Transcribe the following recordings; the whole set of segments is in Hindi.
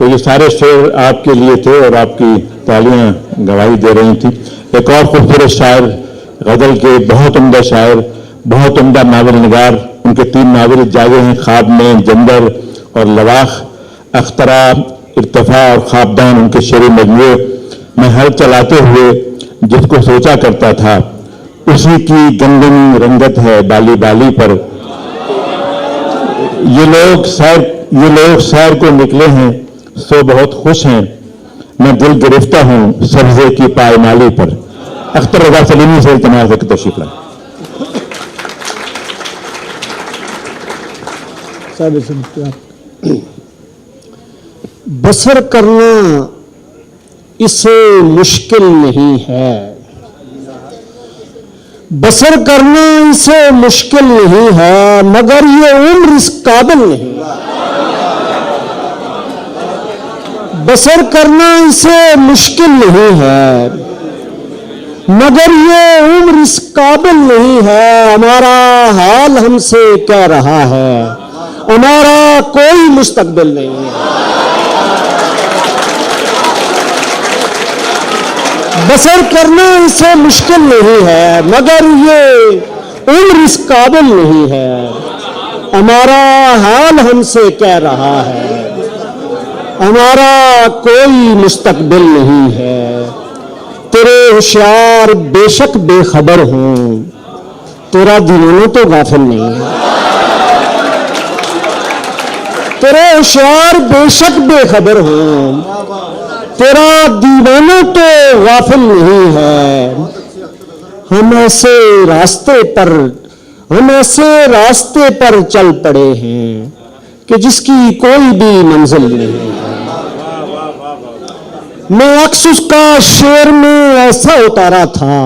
तो ये सारे शेर आपके लिए थे और आपकी तालियां गवाही दे रही थी। एक और खूबसूरत शायर, गजल के बहुत उम्दा शायर, बहुत उम्दा नावल निगार, उनके 3 नावल जागे हैं, ख्वाब में, जंदर और लवाख, अख्तरा, इर्तफा और ख्वाबदान उनके शेर मजमूए। मैं हल चलाते हुए जिसको सोचा करता था, उसी की गंदम रंगत है बाली बाली पर। ये लोग सैर को निकले हैं, सो बहुत खुश हैं, मैं दिल गिरफ्ता हूं सब्जे की पायमाली पर। अख्तर रजा सलीमी से इल्तिमास है कि तशरीफ लाएं। बसर करना इसे मुश्किल नहीं है, बसर करना इसे मुश्किल नहीं है, मगर ये उम्र इस काबिल नहीं। बसर करना इसे मुश्किल नहीं है, मगर ये उम्र इस काबिल नहीं है। हमारा हाल हमसे कह रहा है, हमारा कोई मुस्तकबिल नहीं है। बसर करना इसे मुश्किल नहीं है, मगर ये उम्र इस काबिल नहीं है। हमारा हाल हमसे कह रहा है, हमारा कोई मुस्तकबिल नहीं है। तेरे होशियार बेशक बेखबर हों, तेरा दीवाना तो गाफिल नहीं है। तेरे होशियार बेशक बेखबर हों, तेरा दीवाना तो गाफिल नहीं है। हम ऐसे रास्ते पर चल पड़े हैं कि जिसकी कोई भी मंजिल नहीं है। मैं अक्स उसका शेर में ऐसा उतारा था,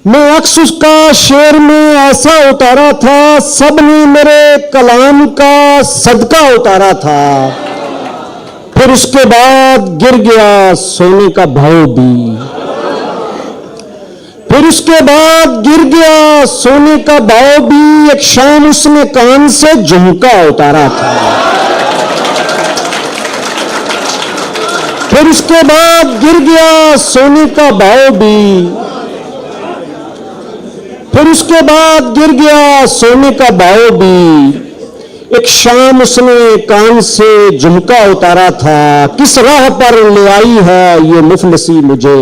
मैं अक्स उसका शेर में ऐसा उतारा था, सबने मेरे कलाम का सदका उतारा था। फिर उसके बाद गिर गया सोने का भाव भी, फिर उसके बाद गिर गया सोने का भाव भी। एक शाम उसने कान से झुमका उतारा था, फिर उसके बाद गिर गया सोने का भाव भी, फिर उसके बाद गिर गया सोने का भाव भी। एक शाम उसने कान से झुमका उतारा था। किस राह पर ले आई है ये मुफलसी मुझे,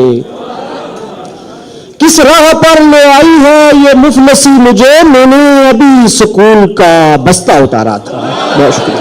किस राह पर ले आई है ये मुफलसी मुझे, मैंने अभी सुकून का बस्ता उतारा था। बहुत शुक्रिया।